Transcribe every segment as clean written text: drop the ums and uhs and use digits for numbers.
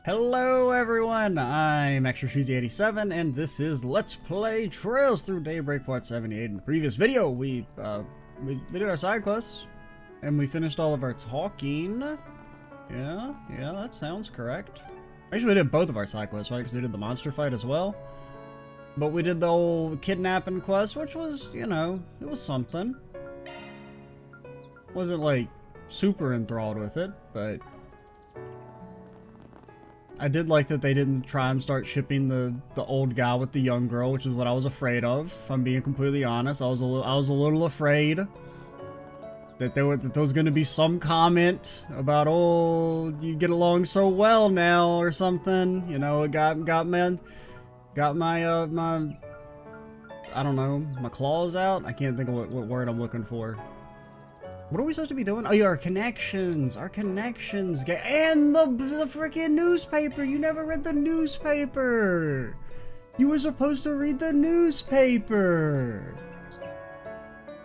Hello everyone, I'm ExtraSheezy87 and this is Let's Play Trails Through Daybreak Part 78. In the previous video, we did our side quests and we finished all of our talking. Yeah, that sounds correct. Actually, we did both of our side quests, right? Because we did the monster fight as well. But we did the whole kidnapping quest, which was, you know, it was something. Wasn't like super enthralled with it, but I did like that they didn't try and start shipping the old guy with the young girl, which is what I was afraid of. If I'm being completely honest, I was a little afraid that there was going to be some comment about, oh, you get along so well now or something. You know, it got my I don't know, my claws out. I can't think of what word I'm looking for. What are we supposed to be doing? Oh yeah, our connections, and the freaking newspaper. You never read the newspaper. You were supposed to read the newspaper.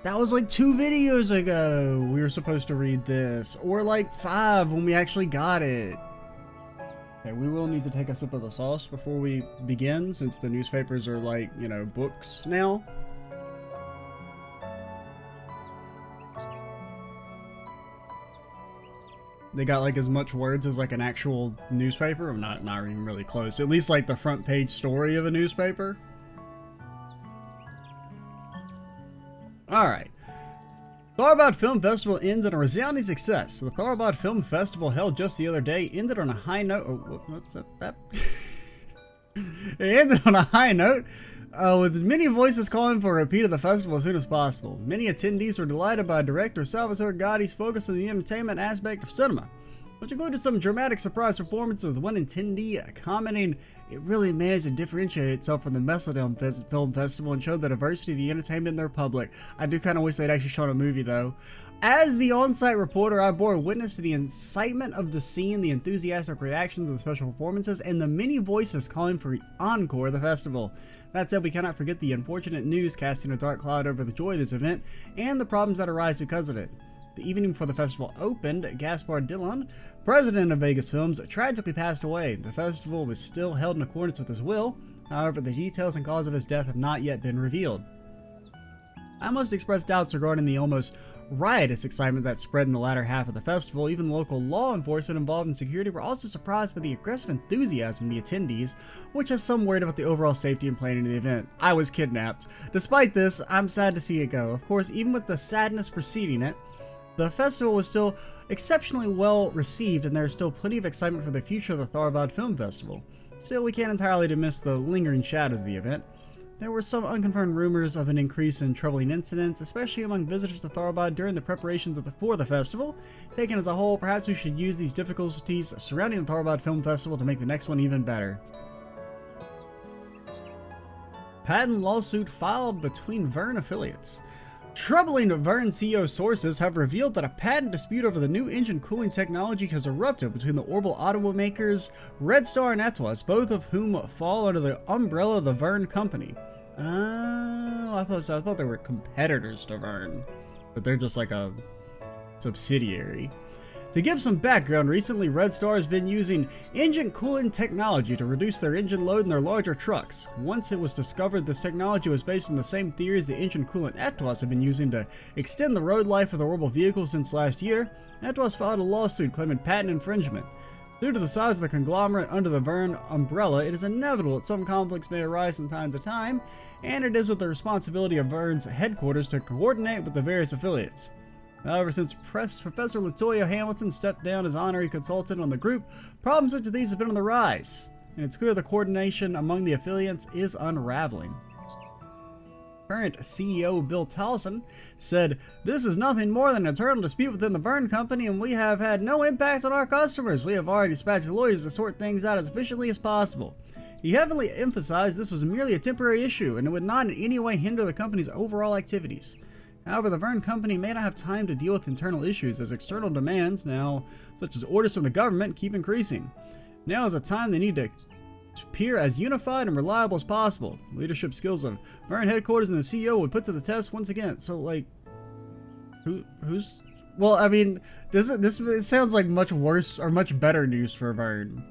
That was like 2 videos ago. We were supposed to read this, or like 5 when we actually got it. Okay, we will need to take a sip of the sauce before we begin, since the newspapers are like, you know, books now. They got like as much words as like an actual newspaper. I'm not even really close. At least like the front page story of a newspaper. Alright. Tharbad Film Festival ends in a resounding success. The Tharbad Film Festival held just the other day ended on a high note. It ended on a high note. With many voices calling for a repeat of the festival as soon as possible. Many attendees were delighted by director Salvatore Gotti's focus on the entertainment aspect of cinema, which included some dramatic surprise performances, with one attendee commenting it really managed to differentiate itself from the Macedon Film Festival and showed the diversity of the entertainment in their public. I do kind of wish they'd actually shown a movie though. As the on-site reporter, I bore witness to the incitement of the scene, the enthusiastic reactions of the special performances, and the many voices calling for encore of the festival. That said, we cannot forget the unfortunate news casting a dark cloud over the joy of this event and the problems that arise because of it. The evening before the festival opened, Gaspar Dillon, president of Vegas Films, tragically passed away. The festival was still held in accordance with his will. However, the details and cause of his death have not yet been revealed. I must express doubts regarding the almost riotous excitement that spread in the latter half of the festival. Even local law enforcement involved in security were also surprised by the aggressive enthusiasm of the attendees, which has some worried about the overall safety and planning of the event. I was kidnapped. Despite this, I'm sad to see it go. Of course, even with the sadness preceding it, the festival was still exceptionally well received, and there is still plenty of excitement for the future of the Tharbad Film Festival. Still, we can't entirely dismiss the lingering shadows of the event. There were some unconfirmed rumors of an increase in troubling incidents, especially among visitors to Tharbad during the preparations for the festival. Taken as a whole, perhaps we should use these difficulties surrounding the Tharbad Film Festival to make the next one even better. Patent lawsuit filed between Verne affiliates. Troubling Verne CEO sources have revealed that a patent dispute over the new engine cooling technology has erupted between the Orbital automakers Red Star and Etwas, both of whom fall under the umbrella of the Verne company. Oh, I thought they were competitors to Verne, but they're just like a subsidiary. To give some background, recently Red Star has been using engine cooling technology to reduce their engine load in their larger trucks. Once it was discovered this technology was based on the same theories the engine coolant Etwas have been using to extend the road life of the Orbital vehicles since last year, Etwas filed a lawsuit claiming patent infringement. Due to the size of the conglomerate under the Verne umbrella, it is inevitable that some conflicts may arise from time to time, and it is with the responsibility of Verne's headquarters to coordinate with the various affiliates. However, since Professor Latoya Hamilton stepped down as honorary consultant on the group, problems such as these have been on the rise, and it's clear the coordination among the affiliates is unraveling. Current CEO Bill Towson said, "This is nothing more than an internal dispute within the Verne company, and we have had no impact on our customers. We have already dispatched lawyers to sort things out as efficiently as possible." He heavily emphasized this was merely a temporary issue, and it would not in any way hinder the company's overall activities. However, the Verne company may not have time to deal with internal issues as external demands now, such as orders from the government, keep increasing. Now is a time they need to appear as unified and reliable as possible. Leadership skills of Verne headquarters and the CEO would put to the test once again. So, like, who's? Well, I mean, it sounds like much worse or much better news for Verne.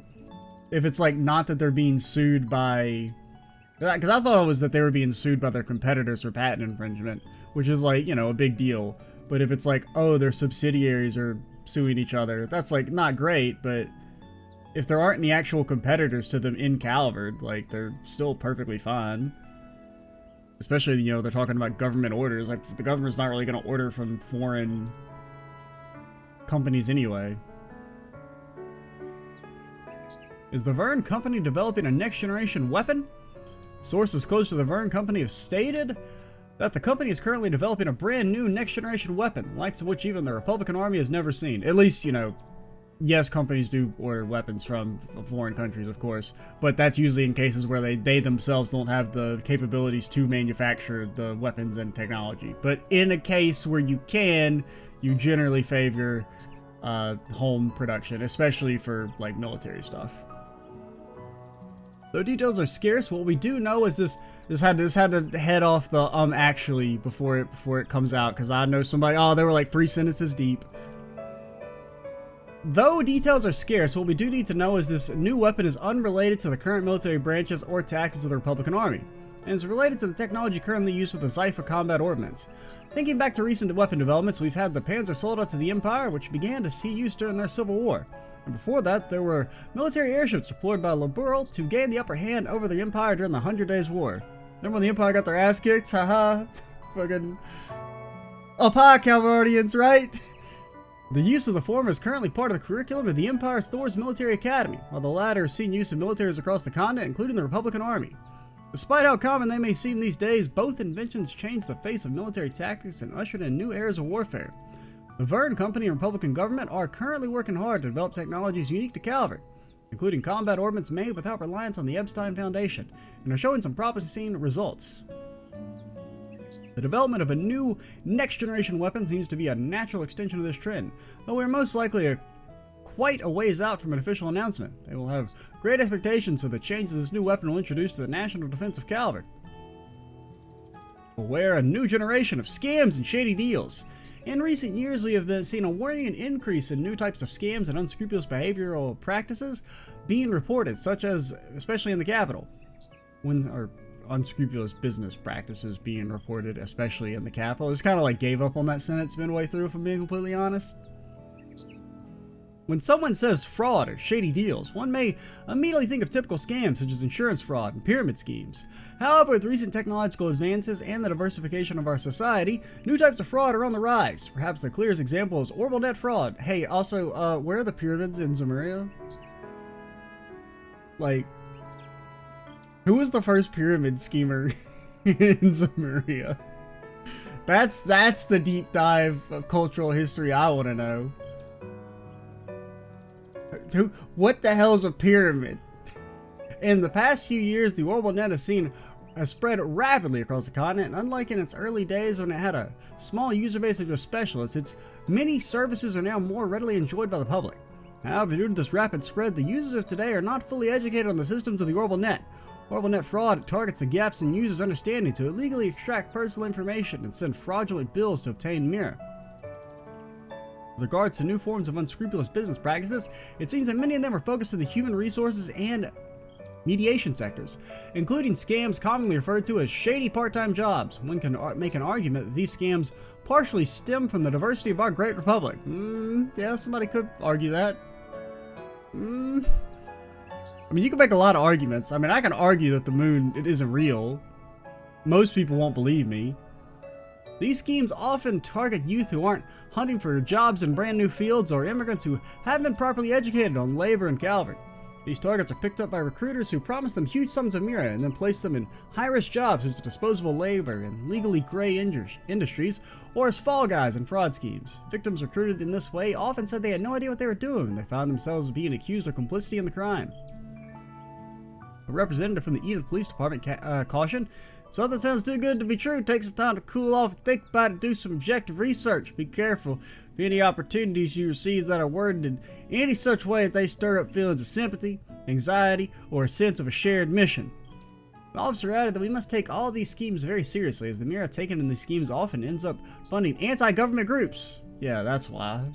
If it's like not that they're being sued by, because I thought it was that they were being sued by their competitors for patent infringement, which is like, you know, a big deal. But if it's like, oh, their subsidiaries are suing each other, that's like not great. But if there aren't any actual competitors to them in Calvard, like they're still perfectly fine. Especially, you know, they're talking about government orders. Like the government's not really going to order from foreign companies anyway. Is the Verne Company developing a next-generation weapon? Sources close to the Verne Company have stated that the company is currently developing a brand new next-generation weapon, the likes of which even the Republican Army has never seen. At least, you know, yes, companies do order weapons from foreign countries, of course, but that's usually in cases where they themselves don't have the capabilities to manufacture the weapons and technology. But in a case where you can, you generally favor home production, especially for like military stuff. Though details are scarce, what we do know is this had to head off the actually before it comes out, because I know somebody, oh, they were like 3 sentences deep. Though details are scarce, what we do need to know is this new weapon is unrelated to the current military branches or tactics of the Republican Army, and is related to the technology currently used with the Zypha combat ordnance. Thinking back to recent weapon developments, we've had the Panzer Soldat to the Empire, which began to see use during their Civil War. And before that, there were military airships deployed by Liberal to gain the upper hand over the Empire during the 100 Days War. Remember when the Empire got their ass kicked? Haha. Fucking up high, Calvardians, right? The use of the former is currently part of the curriculum of the Empire's Thor's Military Academy, while the latter is seen use in militaries across the continent, including the Republican Army. Despite how common they may seem these days, both inventions changed the face of military tactics and ushered in new eras of warfare. The Verne Company and Republican government are currently working hard to develop technologies unique to Calvert, including combat ordnance made without reliance on the Epstein Foundation, and are showing some promising results. The development of a new, next-generation weapon seems to be a natural extension of this trend, though we are most likely quite a ways out from an official announcement. They will have great expectations for the changes this new weapon will introduce to the national defense of Calvert. Beware a new generation of scams and shady deals. In recent years, we have seen a worrying increase in new types of scams and unscrupulous behavioral practices being reported, such as, especially in the capital, or unscrupulous business practices being reported, especially in the capital. It's kind of like gave up on that sentence midway through, if I'm being completely honest. When someone says fraud or shady deals, one may immediately think of typical scams such as insurance fraud and pyramid schemes. However, with recent technological advances and the diversification of our society, new types of fraud are on the rise. Perhaps the clearest example is orbital net fraud. Hey, also, where are the pyramids in Zemuria? Like, who was the first pyramid schemer in Zemuria? That's the deep dive of cultural history I want to know. What the hell is a pyramid? In the past few years, the orbital net has spread rapidly across the continent, and unlike in its early days when it had a small user base of just specialists, its many services are now more readily enjoyed by the public. However, due to this rapid spread, the users of today are not fully educated on the systems of the orbital net. Orbital net fraud targets the gaps in users' understanding to illegally extract personal information and send fraudulent bills to obtain mirror. With regards to new forms of unscrupulous business practices, it seems that many of them are focused in the human resources and mediation sectors, including scams commonly referred to as shady part-time jobs. One can make an argument that these scams partially stem from the diversity of our great republic. Yeah, somebody could argue that. I mean, you can make a lot of arguments. I mean, I can argue that the moon, it isn't real. Most people won't believe me. These schemes often target youth who aren't hunting for jobs in brand new fields or immigrants who haven't been properly educated on labor in Calvert. These targets are picked up by recruiters who promise them huge sums of mirror and then place them in high-risk jobs such as disposable labor and legally gray industries, or as fall guys in fraud schemes. Victims recruited in this way often said they had no idea what they were doing and they found themselves being accused of complicity in the crime. A representative from the Edith Police Department cautioned, "Something sounds too good to be true. Take some time to cool off and think about it. Do some objective research. Be careful of any opportunities you receive that are worded in any such way that they stir up feelings of sympathy, anxiety, or a sense of a shared mission." The officer added that we must take all these schemes very seriously, as the mirror taken in these schemes often ends up funding anti-government groups. Yeah, that's why.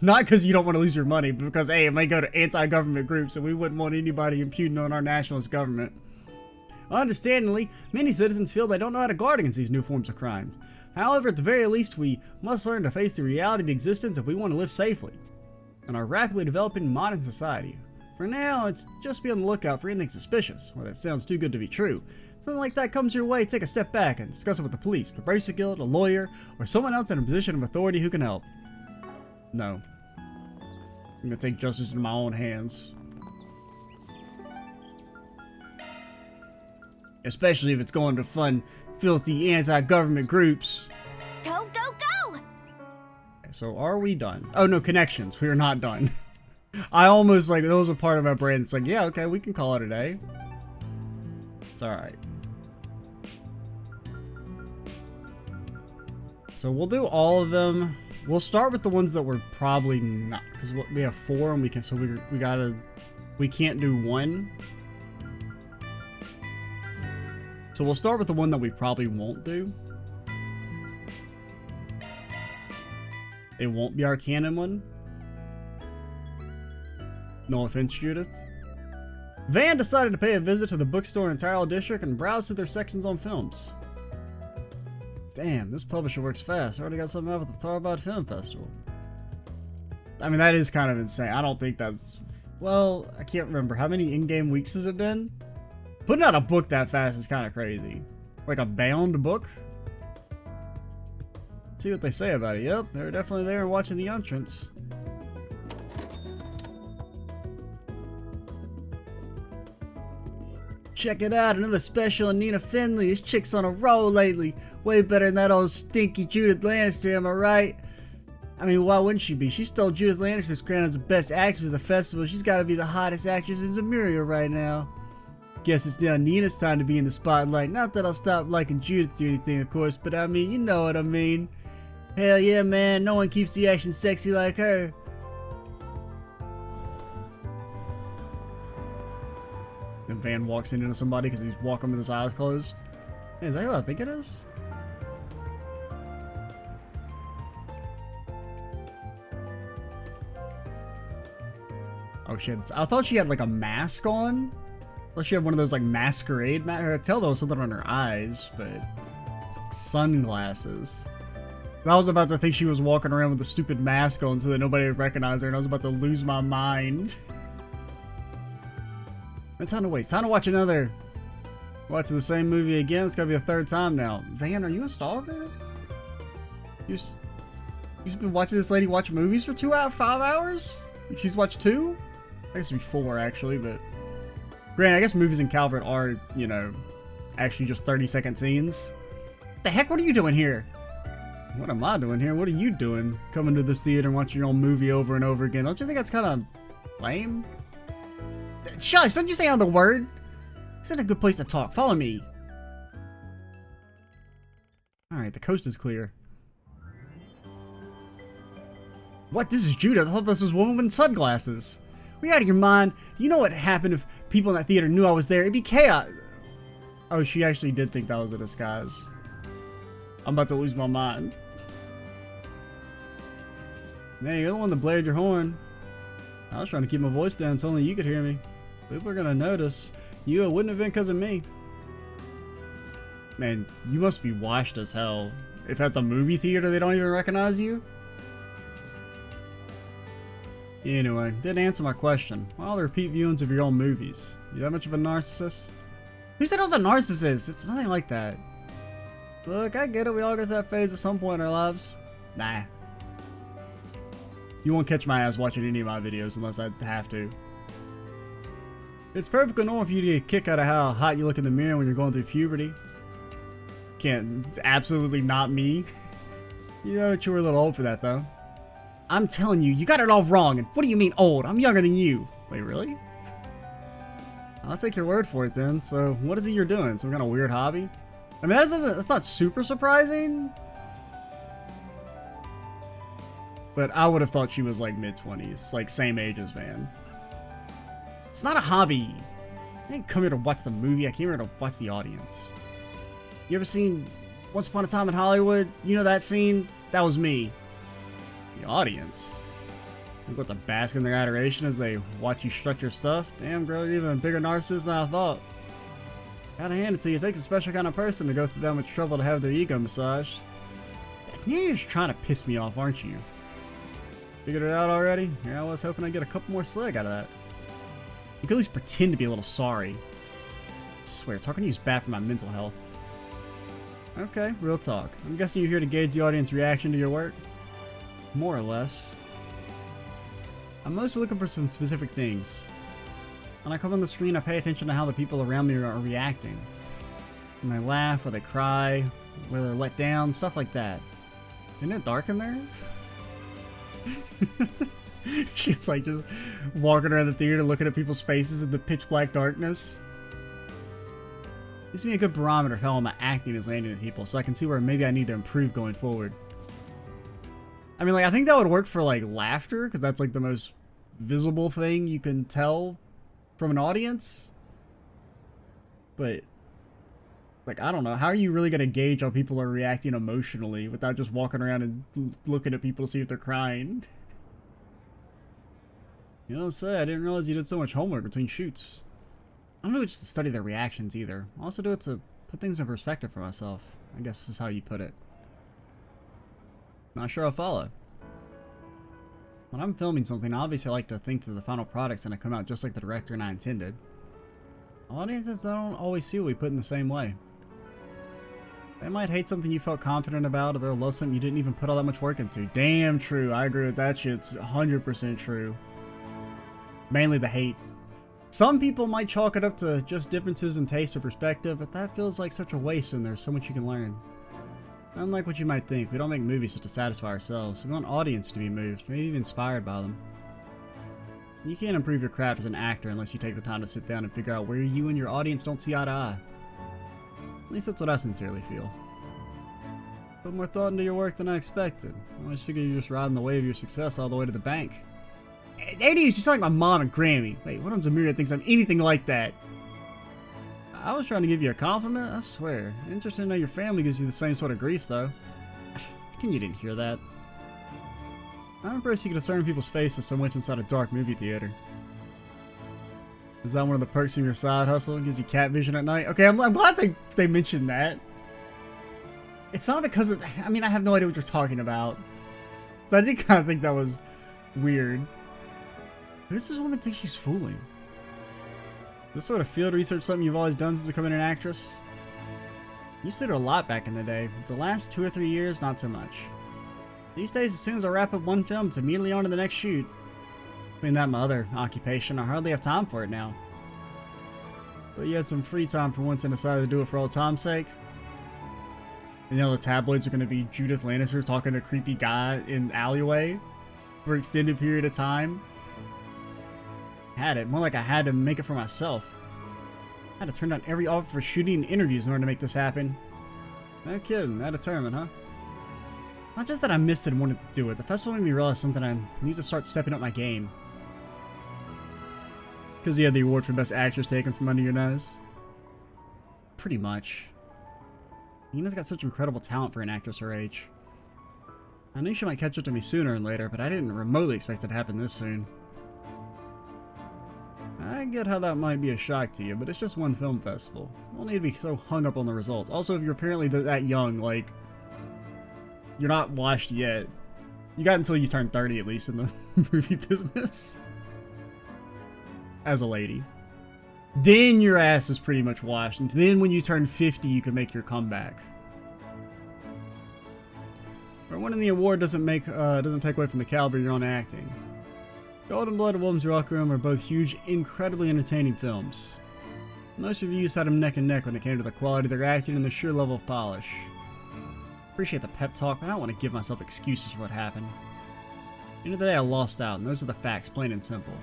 Not because you don't want to lose your money, but because, hey, it may go to anti-government groups, and we wouldn't want anybody imputing on our nationalist government. Understandably, many citizens feel they don't know how to guard against these new forms of crime. However, at the very least, we must learn to face the reality of the existence if we want to live safely in our rapidly developing modern society. For now, it's just be on the lookout for anything suspicious, or that sounds too good to be true. Something like that comes your way, take a step back and discuss it with the police, the Bracer Guild, a lawyer, or someone else in a position of authority who can help. No. I'm gonna take justice into my own hands. Especially if it's going to fund filthy anti-government groups. Go, go, go! Okay, so are we done? Oh no, connections. We are not done. I almost, like, those are part of my brain. It's like, yeah, okay, we can call it a day. It's alright. So we'll do all of them. We'll start with the ones that we're probably not, because we have 4 and we can, so we can't do 1. So we'll start with the one that we probably won't do. It won't be our canon one. No offense, Judith. Van decided to pay a visit to the bookstore in Tyrell District and browse through their sections on films. Damn, this publisher works fast. Already got something out with the Tharbad Film Festival. I mean, that is kind of insane. I don't think that's... Well, I can't remember. How many in-game weeks has it been? Putting out a book that fast is kind of crazy. Like a bound book? Let's see what they say about it. Yep, they're definitely there and watching the entrance. Check it out, another special on Nina Finley. This chick's on a roll lately. Way better than that old stinky Judith Lannister, am I right? I mean, why wouldn't she be? She stole Judith Lannister's crown as the best actress of the festival. She's got to be the hottest actress in Zemuria right now. Guess it's now Nina's time to be in the spotlight. Not that I'll stop liking Judith or anything, of course, but I mean, you know what I mean. Hell yeah, man. No one keeps the action sexy like her. Then Van walks into somebody because he's walking with his eyes closed. Hey, is that who I think it is? Oh shit, I thought she had like a mask on. I thought she had one of those like masquerade masks. I could tell there was something on her eyes, but it's like sunglasses. I was about to think she was walking around with a stupid mask on so that nobody would recognize her, and I was about to lose my mind. No time to waste. Time to watch another. Watching the same movie again. It's gotta be a 3rd time now. Van, are you a stalker? You've been watching this lady watch movies for 5 hours? She's watched 2? I guess it'd be 4 actually, but granted, I guess movies in Calvert are, you know, actually just 30-second scenes. What the heck? What are you doing here? What am I doing here? What are you doing? Coming to this theater and watching your own movie over and over again. Don't you think that's kind of lame? Shush! Don't you say another word! This isn't a good place to talk. Follow me. Alright, the coast is clear. What? This is Judith. I thought this was a woman with sunglasses. Are you out of your mind? You know what happened if people in that theater knew I was there? It'd be chaos. Oh, she actually did think that was a disguise. I'm about to lose my mind. Hey, you're the one that blared your horn. I was trying to keep my voice down so only you could hear me. People are gonna notice. You, it wouldn't have been because of me. Man, you must be washed as hell. If at the movie theater they don't even recognize you. Anyway, didn't answer my question. Why all the repeat viewings of your own movies? You that much of a narcissist? Who said I was a narcissist? It's nothing like that. Look, I get it. We all go through that phase at some point in our lives. Nah. You won't catch my ass watching any of my videos unless I have to. It's perfectly normal for you to get a kick out of how hot you look in the mirror when you're going through puberty. It's absolutely not me. You know, you were a little old for that, though. I'm telling you, you got it all wrong. And what do you mean old? I'm younger than you. Wait, really? I'll take your word for it then. So, what is it you're doing? Some kind of weird hobby? I mean, that's not super surprising. But I would have thought she was like mid-20s. Like, same age as Van. It's not a hobby. I didn't come here to watch the movie. I came here to watch the audience. You ever seen Once Upon a Time in Hollywood? You know that scene? That was me. The audience. Like what, the bask in their adoration as they watch you strut your stuff? Damn, girl, you're even a bigger narcissist than I thought. Gotta hand it to you, it takes a special kind of person to go through that much trouble to have their ego massaged. You're just trying to piss me off, aren't you? Figured it out already? Here I was hoping I'd get a couple more slag out of that. You could at least pretend to be a little sorry. I swear, talking to you is bad for my mental health. Okay, real talk. I'm guessing you're here to gauge the audience reaction to your work? More or less. I'm mostly looking for some specific things. When I come on the screen, I pay attention to how the people around me are reacting. When they laugh, or they cry, whether they're let down, stuff like that. Isn't it dark in there? She's like just walking around the theater looking at people's faces in the pitch black darkness. Gives me a good barometer of how my acting is landing with people, so I can see where maybe I need to improve going forward. I mean, like, I think that would work for, like, laughter, because that's, like, the most visible thing you can tell from an audience. But, like, I don't know. How are you really going to gauge how people are reacting emotionally without just walking around and looking at people to see if they're crying? You know what I'm saying? I didn't realize you did so much homework between shoots. I don't do it just to study their reactions either. I also do it to put things in perspective for myself. I guess is how you put it. Not sure I'll follow. When I'm filming something, obviously I like to think that the final product's gonna come out just like the director and I intended. Audiences don't always see what we put in the same way. They might hate something you felt confident about, or they'll love something you didn't even put all that much work into. Damn true. I agree with that shit. It's 100% true. Mainly the hate. Some people might chalk it up to just differences in taste or perspective, but that feels like such a waste when there's so much you can learn. Unlike what you might think, we don't make movies just to satisfy ourselves. We want audience to be moved, maybe even inspired by them. You can't improve your craft as an actor unless you take the time to sit down and figure out where you and your audience don't see eye to eye. At least that's what I sincerely feel. Put more thought into your work than I expected. I always figured you're just riding the wave of your success all the way to the bank. There it is, just like my mom and Grammy. Wait, what on Zamira thinks I'm anything like that? I was trying to give you a compliment, I swear. Interesting to know your family gives you the same sort of grief, though. Pretend you didn't hear that. I'm impressed you can discern people's faces so much inside a dark movie theater. Is that one of the perks of your side hustle? It gives you cat vision at night? Okay, I'm glad they mentioned that. It's not because of... I mean, I have no idea what you're talking about. So I did kind of think that was weird. Who does this woman think she's fooling? This sort of field research something you've always done since becoming an actress? You used to do it a lot back in the day. The last 2 or 3 years, not so much. These days, as soon as I wrap up one film, it's immediately on to the next shoot. Between that and my other occupation, I hardly have time for it now. But you had some free time for once and decided to do it for old time's sake. And you know the tabloids are going to be Judith Lannister talking to a creepy guy in the alleyway for an extended period of time. Had it. More like I had to make it for myself. I had to turn down every offer for shooting and interviews in order to make this happen. No kidding. That determined, huh? Not just that I missed it and wanted to do it. The festival made me realize something. I need to start stepping up my game. Because you had the award for Best Actress taken from under your nose? Pretty much. Nina's got such incredible talent for an actress her age. I knew she might catch up to me sooner or later, but I didn't remotely expect it to happen this soon. I get how that might be a shock to you, but it's just one film festival. You don't need to be so hung up on the results. Also, if you're apparently that young, like, you're not washed yet. You got until you turn 30 at least in the movie business. As a lady. Then your ass is pretty much washed, and then when you turn 50, you can make your comeback. But winning the award doesn't take away from the caliber of your own acting. Golden Blood and Woman's Rock Room are both huge, incredibly entertaining films. Most reviews had them neck and neck when it came to the quality of their acting and the sheer level of polish. Appreciate the pep talk, but I don't want to give myself excuses for what happened. At the end of the day, I lost out, and those are the facts, plain and simple.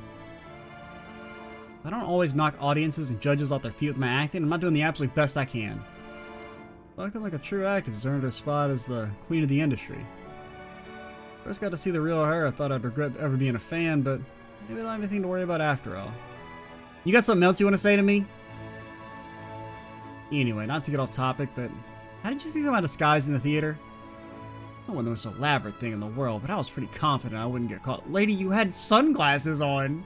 I don't always knock audiences and judges off their feet with my acting. I'm not doing the absolute best I can. Looking like a true actress has earned her spot as the queen of the industry. First got to see the real her, I thought I'd regret ever being a fan, but maybe I don't have anything to worry about after all. You got something else you want to say to me? Anyway, not to get off topic, but how did you think of my disguise in the theater? Not one of the most elaborate thing in the world, but I was pretty confident I wouldn't get caught. Lady, you had sunglasses on!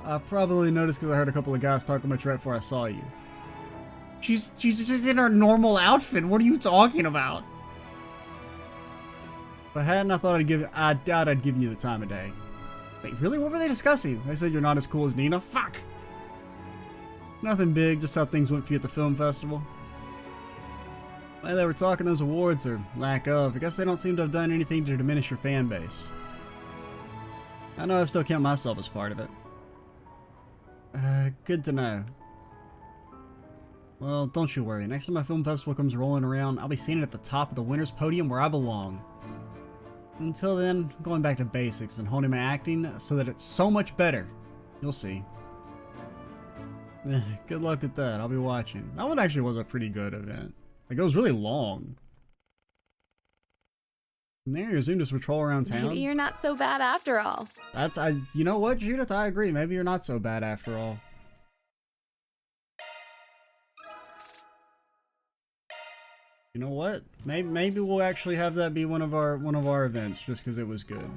I probably noticed because I heard a couple of guys talking much right before I saw you. She's just in her normal outfit. What are you talking about? If I hadn't, I doubt I'd given you the time of day. Wait, really? What were they discussing? They said you're not as cool as Nina? Fuck! Nothing big, just how things went for you at the film festival. While they were talking those awards, or lack of, I guess they don't seem to have done anything to diminish your fan base. I know I still count myself as part of it. Good to know. Well, don't you worry. Next time my film festival comes rolling around, I'll be standing at the top of the winner's podium where I belong. Until then, I'm going back to basics and honing my acting so that it's so much better. You'll see. Good luck with that. I'll be watching. That one actually was a pretty good event. Like, it was really long. And there, Zoom just patrol around town. Maybe you're not so bad after all. You know what, Judith? I agree. Maybe you're not so bad after all. You know what? Maybe we'll actually have that be one of our events, just because it was good.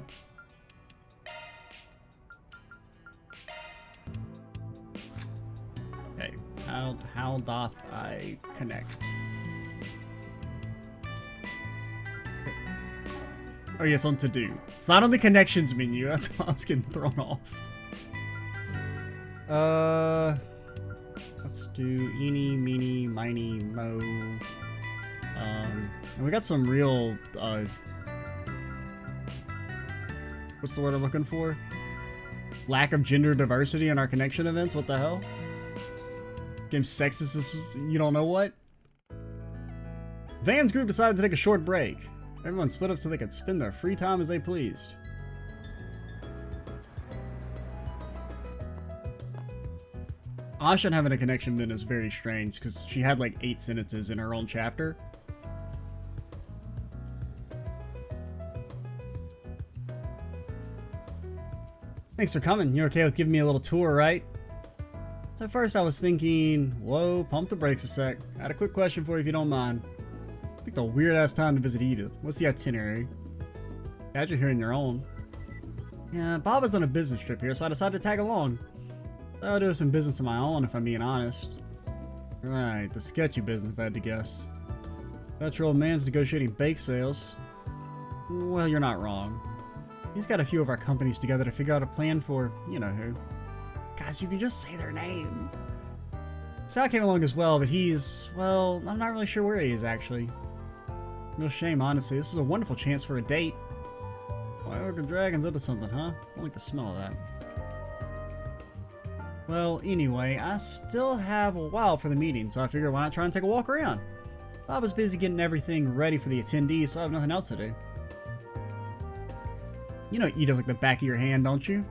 Okay, how doth I connect? Oh yes, on to do. It's not on the connections menu. That's why I was getting thrown off. Let's do eeny, meeny, miny, mo. And we got some real, what's the word I'm looking for? Lack of gender diversity in our connection events? What the hell? Game sexist is, you don't know what? Van's group decided to take a short break. Everyone split up so they could spend their free time as they pleased. Asha having a connection then is very strange because she had like 8 sentences in her own chapter. Thanks for coming. You're okay with giving me a little tour, right? So at first I was thinking, whoa, pump the brakes a sec. I had a quick question for you if you don't mind. Picked a weird ass time to visit Edith. What's the itinerary? Glad you're here on your own. Yeah, Bob was on a business trip here, so I decided to tag along. I'll do some business of my own if I'm being honest. Right, the sketchy business if I had to guess. Bet your old man's negotiating bake sales. Well, you're not wrong. He's got a few of our companies together to figure out a plan for, you know who. Guys, you can just say their name. Sal came along as well, but he's, well, I'm not really sure where he is actually. No shame, honestly. This is a wonderful chance for a date. Why are the dragons up to something, huh? I don't like the smell of that. Well, anyway, I still have a while for the meeting, so I figured why not try and take a walk around. Bob was busy getting everything ready for the attendees, so I have nothing else to do. You know Edith like the back of your hand, don't you?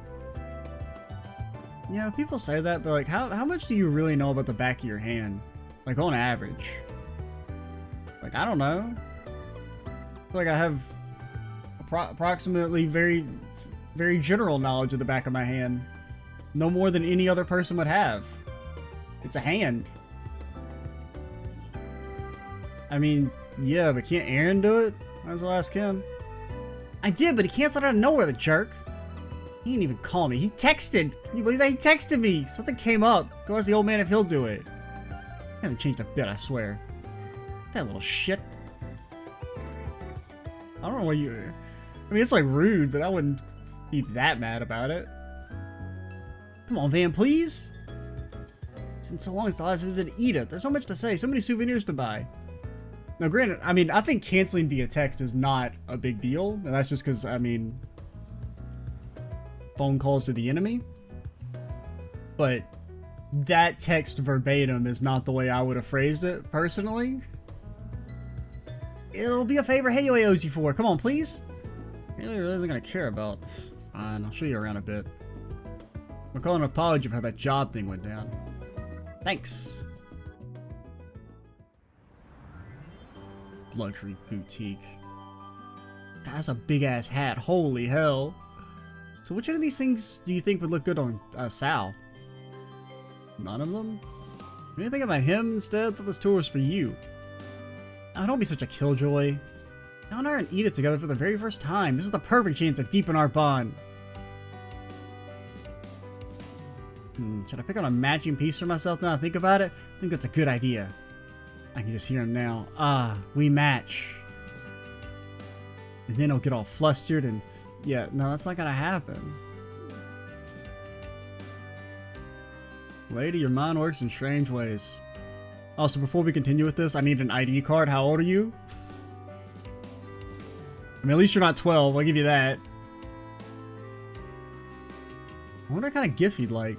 Yeah, people say that, but like, how much do you really know about the back of your hand? Like, on average? Like, I don't know. I feel like I have approximately very, very general knowledge of the back of my hand. No more than any other person would have. It's a hand. I mean, yeah, but can't Aaron do it? Might as well ask him. I did, but he canceled out of nowhere, the jerk. He didn't even call me. He texted. Can you believe that? He texted me. Something came up. Go ask the old man if he'll do it. He hasn't changed a bit, I swear. That little shit. I don't know what you... I mean, it's like rude, but I wouldn't be that mad about it. Come on, Van, please. It's been so long since the last visit to Edith. There's so much to say, so many souvenirs to buy. Now, granted, I mean, I think canceling via text is not a big deal. And that's just because, I mean, phone calls to the enemy. But that text verbatim is not the way I would have phrased it, personally. It'll be a favor Hayway owes you for. Come on, please. Haley really isn't going to care about. Fine, I'll show you around a bit. I'll call an apology for how that job thing went down. Thanks. Luxury boutique. God, that's a big ass hat. Holy hell. So which one of these things do you think would look good on Sal? None of them? What do you think about him instead? I thought this tour was for you. Oh, don't be such a killjoy. Now and I and eat it together for the very first time. This is the perfect chance to deepen our bond. Should I pick on a matching piece for myself now I think about it? I think that's a good idea. I can just hear him now. Ah, we match. And then he'll get all flustered and... Yeah, no, that's not gonna happen. Lady, your mind works in strange ways. Also, before we continue with this, I need an ID card. How old are you? I mean, at least you're not 12. I'll give you that. I wonder what kind of gift he'd like.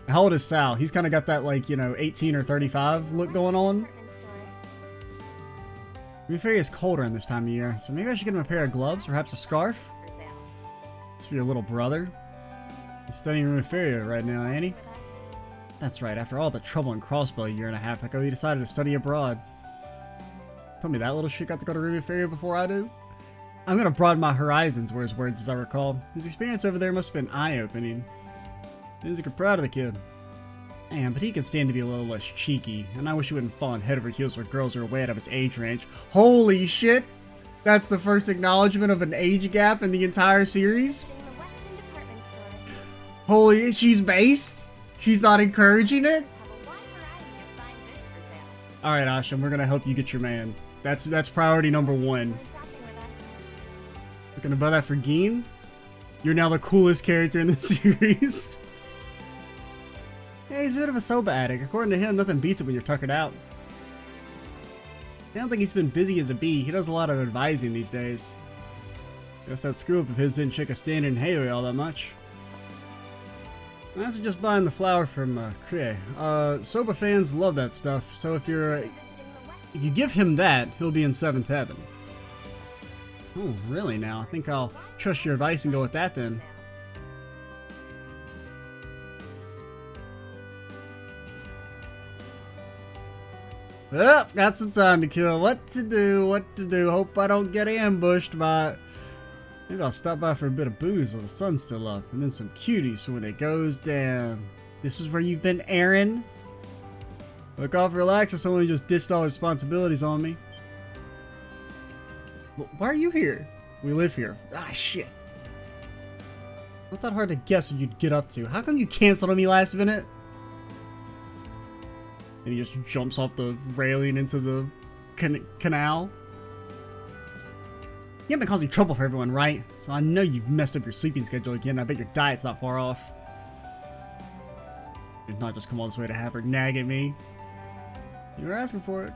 How old is Sal? He's kind of got that, like, you know, 18 or 35 look going on. Ruby is colder in this time of year, so maybe I should get him a pair of gloves, perhaps a scarf. It's for your little brother. He's studying Ruby right now, ain't he? That's right, after all the trouble in Crossbow a year and a half ago, he decided to study abroad. Tell me that little shit got to go to Ruby before I do? I'm gonna broaden my horizons, were his words as I recall. His experience over there must have been eye-opening. He's proud of the kid. Man, but he could stand to be a little less cheeky, and I wish he wouldn't fall on head over heels with girls who are way out of his age range. Holy shit! That's the first acknowledgement of an age gap in the entire series? Holy, she's based? She's not encouraging it? Alright, Asham, we're gonna help you get your man. That's priority number one. We're gonna buy that for Geen? You're now the coolest character in the series. Yeah, he's a bit of a soba addict. According to him, nothing beats it when you're tuckered out. Sounds like he's been busy as a bee. He does a lot of advising these days. Guess that screw up of his didn't shake a standard in Hayway all that much. I was just buying the flour from Kree. Soba fans love that stuff, so if you give him that, he'll be in 7th heaven. Oh, really now? I think I'll trust your advice and go with that then. Well, got some time to kill. What to do? Hope I don't get ambushed by... Maybe I'll stop by for a bit of booze while the sun's still up, and then some cuties for when it goes down. This is where you've been, Aaron? Look off, relax, or someone just ditched all responsibilities on me. Well, why are you here? We live here. Ah, shit. Not that hard to guess what you'd get up to. How come you canceled on me last minute? And he just jumps off the railing into the canal. You haven't been causing trouble for everyone, right? So I know you've messed up your sleeping schedule again. I bet your diet's not far off. Did not just come all this way to have her nag at me. You were asking for it.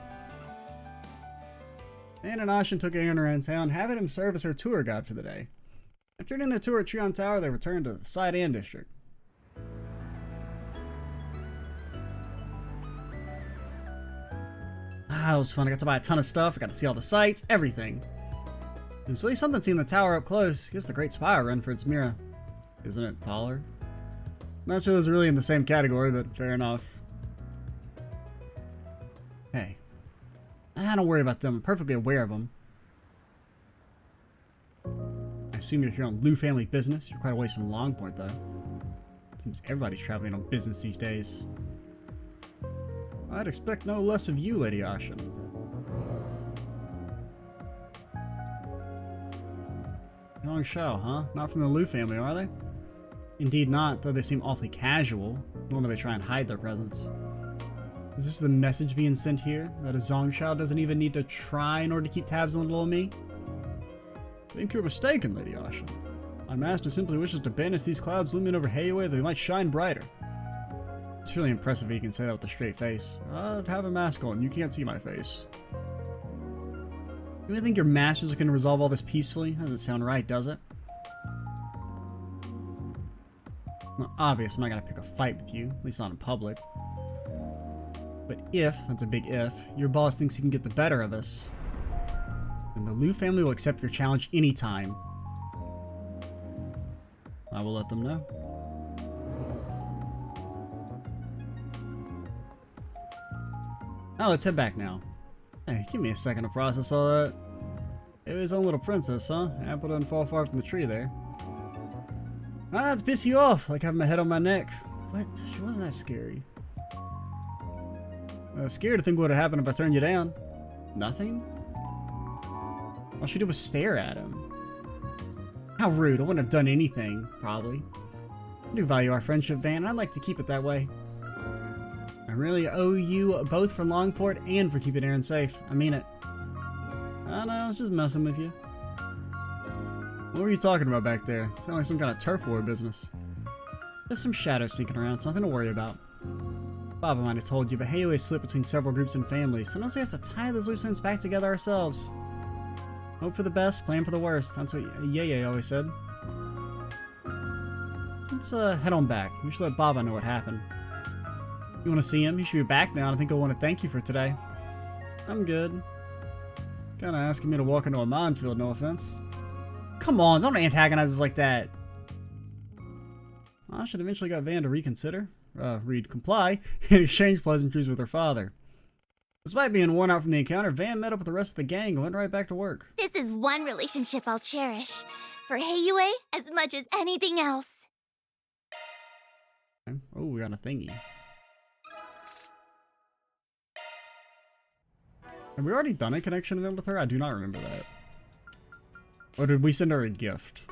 Anne and Ashen took Aaron around town, having him serve as her tour guide for the day. After ending their tour at Trion Tower, they returned to the Side Ann District. Ah, that was fun. I got to buy a ton of stuff. I got to see all the sights, everything. There's really something seeing the tower up close. Gives the Great Spire a run for its mirror. Isn't it taller? Not sure those are really in the same category, but fair enough. Hey. Don't worry about them. I'm perfectly aware of them. I assume you're here on Liu family business. You're quite a ways from Longport, though. Seems everybody's traveling on business these days. I'd expect no less of you, Lady Ashen. Young Shao, huh? Not from the Liu family, are they? Indeed not, though they seem awfully casual. Normally they try and hide their presence. Is this the message being sent here? That a Zhongshao doesn't even need to try in order to keep tabs on little me? I think you're mistaken, Lady Ashen. My master simply wishes to banish these clouds looming over Hayway that they might shine brighter. It's really impressive that you can say that with a straight face. I'd have a mask on. You can't see my face. You really think your masters are going to resolve all this peacefully? That doesn't sound right, does it? Well, obvious I'm not going to pick a fight with you. At least not in public. But if, that's a big if, your boss thinks he can get the better of us, then the Liu family will accept your challenge anytime. I will let them know. Oh, let's head back now. Hey, give me a second to process all that. It was his own little princess, huh? Apple doesn't fall far from the tree there. Ah, it's piss you off, like having my head on my neck. What? She wasn't that scary. Scared to think what would happen if I turned you down. Nothing? All she did was stare at him. How rude. I wouldn't have done anything, probably. I do value our friendship, Van, and I'd like to keep it that way. I really owe you both for Longport and for keeping Aaron safe. I mean it. I don't know, I was just messing with you. What were you talking about back there? Sound like some kind of turf war business. Just some shadows sneaking around, nothing to worry about. Baba might have told you, but Hayway split between several groups and families. Sometimes we have to tie those loose ends back together ourselves. Hope for the best, plan for the worst. That's what Yeye always said. Let's head on back. We should let Baba know what happened. You want to see him? He should be back now, and I think he'll want to thank you for today. I'm good. Kinda asking me to walk into a minefield, no offense. Come on, don't antagonize us like that. I should eventually got Van to reconsider. Comply, and exchange pleasantries with her father. Despite being worn out from the encounter, Van met up with the rest of the gang and went right back to work. This is one relationship I'll cherish. For Hayway, as much as anything else. Okay. Oh, we got a thingy. Have we already done a connection event with her? I do not remember that. Or did we send her a gift?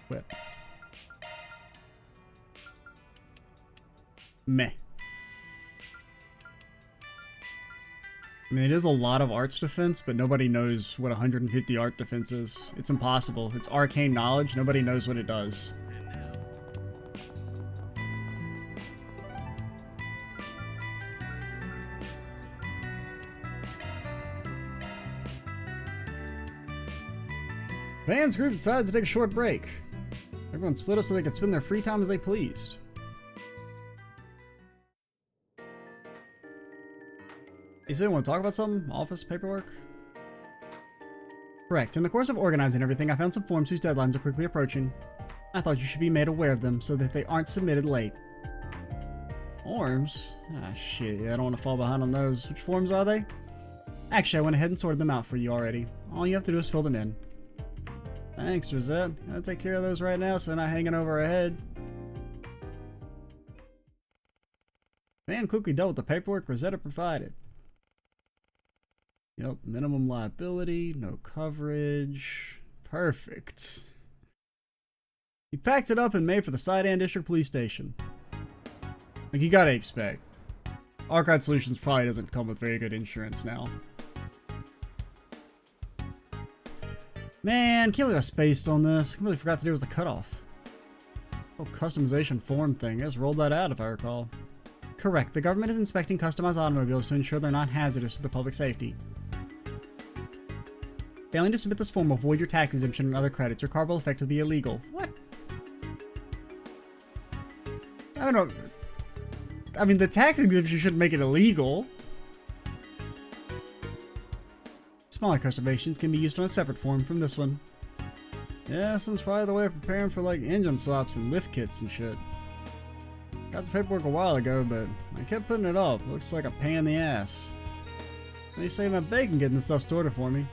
Whip. Meh. I mean, it is a lot of arch defense, but nobody knows what 150 art defense is. It's impossible. It's arcane knowledge. Nobody knows what it does. Van's group decided to take a short break. Everyone split up so they could spend their free time as they pleased. You say you want to talk about something? Office paperwork? Correct. In the course of organizing everything, I found some forms whose deadlines are quickly approaching. I thought you should be made aware of them so that they aren't submitted late. Forms? Ah, shit. Yeah, I don't want to fall behind on those. Which forms are they? Actually, I went ahead and sorted them out for you already. All you have to do is fill them in. Thanks, Rosette. I'll take care of those right now so they're not hanging over our head. Van quickly dealt with the paperwork Rosetta provided. Yep, minimum liability, no coverage. Perfect. He packed it up and made for the Sidan District Police Station. Like you gotta expect. Archive Solutions probably doesn't come with very good insurance now. Man, can't believe I spaced on this. I completely forgot to do was the cutoff. Oh, customization form thing. I just rolled that out if I recall. Correct. The government is inspecting customized automobiles to ensure they're not hazardous to the public safety. Failing to submit this form will void your tax exemption and other credits. Your car will effectively be illegal. What? I don't know. I mean, the tax exemption shouldn't make it illegal. Smaller customizations can be used on a separate form from this one. Yeah, this one's probably the way of preparing for like engine swaps and lift kits and shit. Got the paperwork a while ago, but I kept putting it off. Looks like a pain in the ass. They save my bacon getting this stuff sorted for me.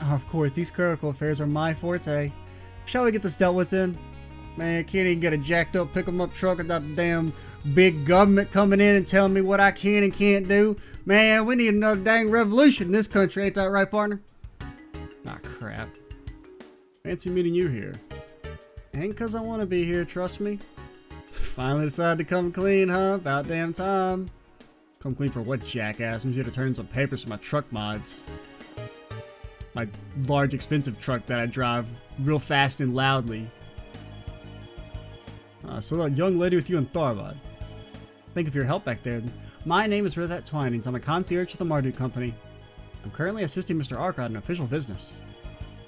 Oh, of course, these clerical affairs are my forte. Shall we get this dealt with then? Man, I can't even get a jacked up pick 'em up truck without the damn big government coming in and telling me what I can and can't do. Man, we need another dang revolution in this country, ain't that right, partner? Ah, crap. Fancy meeting you here. Ain't 'cause I want to be here, trust me. Finally decided to come clean, huh? About damn time. Come clean for what, jackass? I'm here to turn in some papers for my truck mods. My large, expensive truck that I drive real fast and loudly. So that young lady with you in Tharbad. Thank you for your help back there. My name is Rosette Twinings. I'm a concierge at the Marduk Company. I'm currently assisting Mr. Arcot in official business.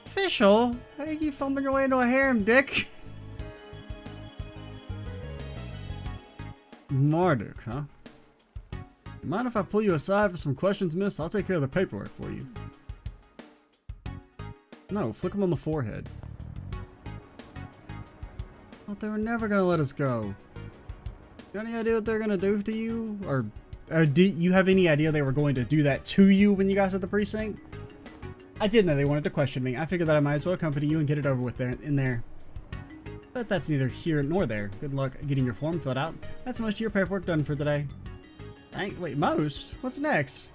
Official? How do you keep fumbling your way into a harem, dick? Marduk, huh? You mind if I pull you aside for some questions, miss? I'll take care of the paperwork for you. No, flick him on the forehead. Thought they were never gonna let us go. Got any idea what they're gonna do to you? Or do you have any idea they were going to do that to you when you got to the precinct? I did know they wanted to question me. I figured that I might as well accompany you and get it over with in there. But that's neither here nor there. Good luck getting your form filled out. That's most of your paperwork done for today. Wait, most? What's next?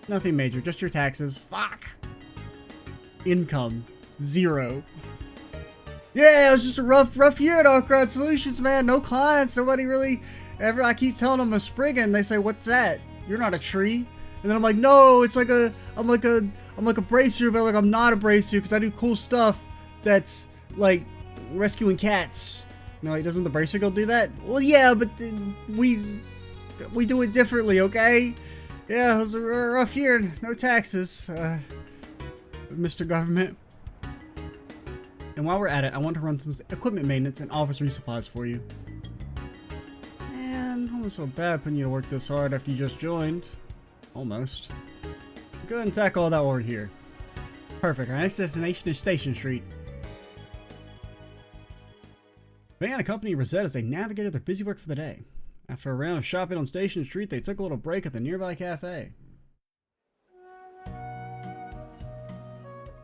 Nothing major, just your taxes. Fuck. Income, 0. Yeah, it was just a rough year at All-Crowd Solutions, man. No clients, nobody really ever. I keep telling them a Spriggan, they say, "What's that? You're not a tree." And then I'm like, "No, it's like I'm like a bracer, but like I'm not a bracer because I do cool stuff that's like rescuing cats." No, like, doesn't the Bracer Guild do that? Well, yeah, but we do it differently, okay? Yeah, it was a rough year. No taxes, Mr. Government. And while we're at it, I want to run some equipment maintenance and office resupplies for you. Man, almost so bad putting you to work this hard after you just joined. Almost. Go ahead and tackle all that while we're here. Perfect. Our next destination is Station Street. Van accompanied Rosette as they navigated their busy work for the day. After a round of shopping on Station Street, they took a little break at the nearby cafe.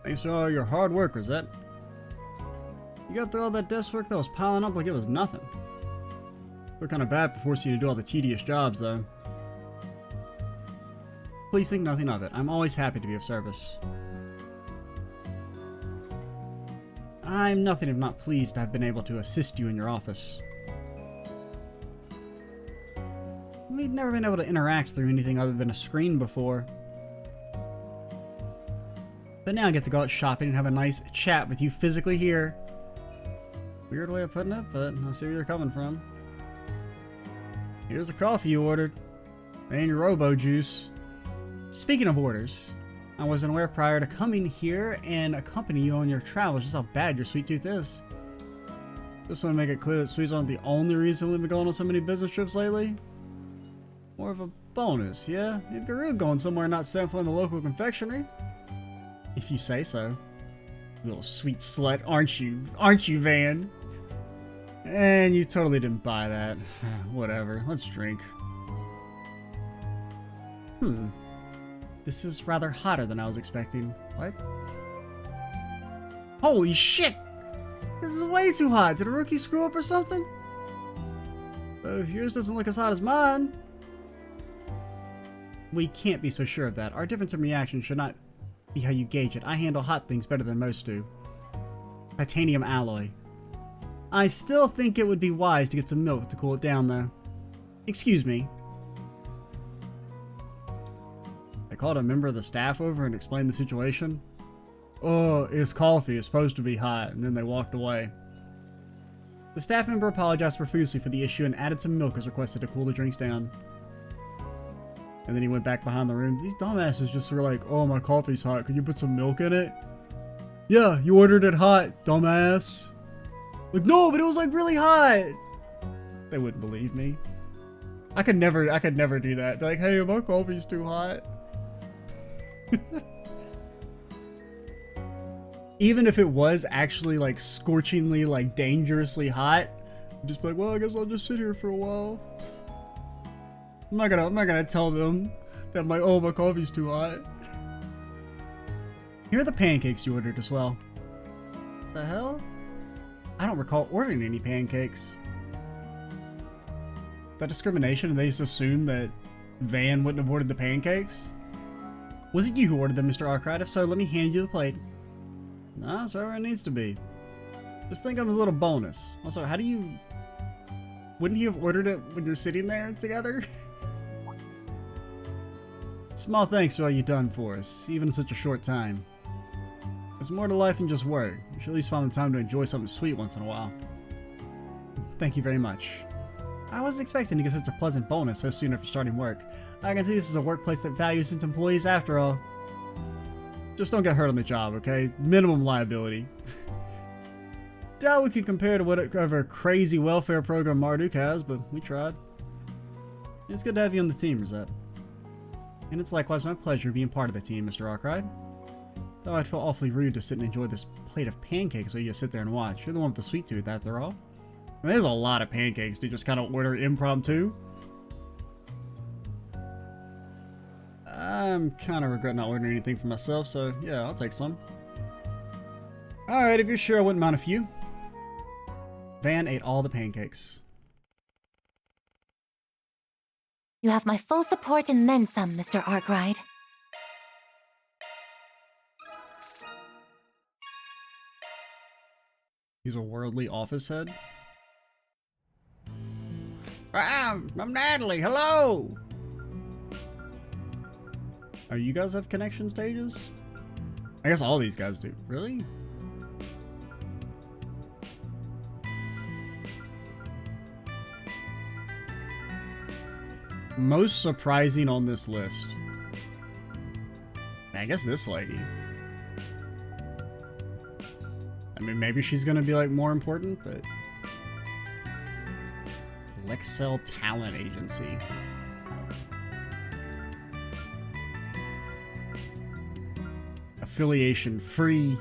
Thanks for all your hard work, Rosette. You got through all that desk work that was piling up like it was nothing. We're kind of bad for forcing you to do all the tedious jobs, though. Please think nothing of it. I'm always happy to be of service. I'm nothing if not pleased to have been able to assist you in your office. We've never been able to interact through anything other than a screen before. But now I get to go out shopping and have a nice chat with you physically here. Weird way of putting it, but I see where you're coming from. Here's the coffee you ordered. And your Robo Juice. Speaking of orders, I wasn't aware prior to coming here and accompany you on your travels just how bad your sweet tooth is. Just want to make it clear that sweets aren't the only reason we've been going on so many business trips lately. More of a bonus, yeah? It'd be rude going somewhere not sampling the local confectionery. If you say so. Little sweet slut, aren't you? Aren't you, Van? And you totally didn't buy that. Whatever, let's drink. This is rather hotter than I was expecting. What? Holy shit! This is way too hot. Did a rookie screw up or something? Though yours doesn't look as hot as mine. We can't be so sure of that. Our difference in reaction should not be how you gauge it. I handle hot things better than most do. Titanium alloy. I still think it would be wise to get some milk to cool it down, though. Excuse me. I called a member of the staff over and explained the situation. Oh, it's coffee. It's supposed to be hot. And then they walked away. The staff member apologized profusely for the issue and added some milk as requested to cool the drinks down. And then he went back behind the room. These dumbasses just were like, "Oh, my coffee's hot. Could you put some milk in it?" "Yeah, you ordered it hot, dumbass." Like, "No, but it was like really hot." They wouldn't believe me. I could never do that. Be like, "Hey, my coffee's too hot." Even if it was actually like scorchingly, like dangerously hot, I'd just be like, "Well, I guess I'll just sit here for a while." I'm not gonna tell them that my coffee's too hot. Here are the pancakes you ordered as well. The hell? I don't recall ordering any pancakes. Is that discrimination and they just assume that Van wouldn't have ordered the pancakes? Was it you who ordered them, Mr. Arkwright? If so, let me hand you the plate. Nah, that's right where it needs to be. Just think of it as a little bonus. Also, how do you... Wouldn't you have ordered it when you're sitting there together? Small thanks for all you've done for us, even in such a short time. There's more to life than just work. You should at least find the time to enjoy something sweet once in a while. Thank you very much. I wasn't expecting to get such a pleasant bonus so soon after starting work. I can see this is a workplace that values its employees after all. Just don't get hurt on the job, okay? Minimum liability. Doubt we can compare to whatever crazy welfare program Marduk has, but we tried. It's good to have you on the team, Rosette. And it's likewise my pleasure being part of the team, Mr. Arkwright. Though I'd feel awfully rude to sit and enjoy this plate of pancakes while you just sit there and watch. You're the one with the sweet tooth, after all. And there's a lot of pancakes to just kind of order impromptu. I'm kind of regret not ordering anything for myself, so yeah, I'll take some. Alright, if you're sure, I wouldn't mind a few. Van ate all the pancakes. You have my full support and then some, Mr. Arkwright. He's a worldly office head. I'm Natalie. Hello. Oh, you guys have connection stages? I guess all these guys do. Really? Most surprising on this list. I guess this lady. I mean, maybe she's gonna be like more important, but Lexel Talent Agency. Affiliation free.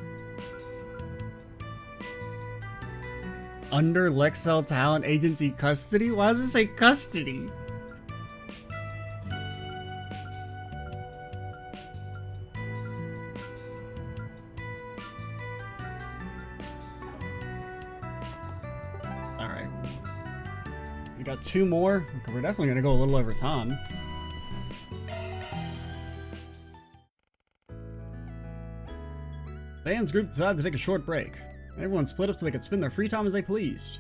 Under Lexel Talent Agency custody? Why does it say custody? Alright. We got 2 more. Okay, we're definitely gonna go a little over time. Fans group decided to take a short break. Everyone split up so they could spend their free time as they pleased.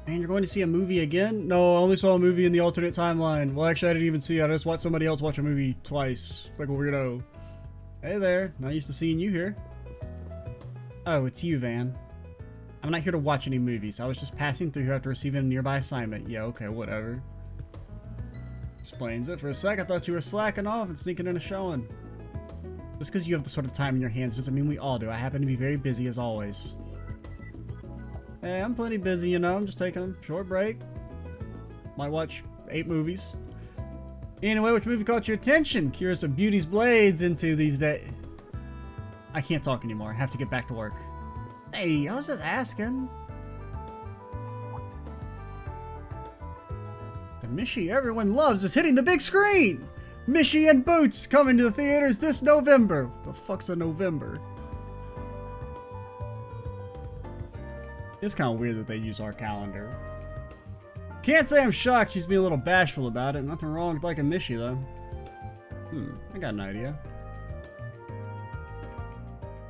And you're going to see a movie again? No, I only saw a movie in the alternate timeline. Well, actually, I didn't even see it. I just watched somebody else watch a movie twice. Like a weirdo. Hey there. Not used to seeing you here. Oh, it's you, Van. I'm not here to watch any movies. I was just passing through here after receiving a nearby assignment. Yeah, okay, whatever. Explains it. For a sec, I thought you were slacking off and sneaking in a showing. Just because you have the sort of time in your hands doesn't mean we all do. I happen to be very busy as always. Hey, I'm plenty busy, you know. I'm just taking a short break. Might watch 8 movies. Anyway, which movie caught your attention? Curious of Beauty's Blades into these days. I can't talk anymore. I have to get back to work. Hey, I was just asking. The Mishy everyone loves is hitting the big screen! Mishy and Boots coming to the theaters this November. The fuck's a November? It's kind of weird that they use our calendar. Can't say I'm shocked she's being a little bashful about it. Nothing wrong with liking Mishy, though. I got an idea.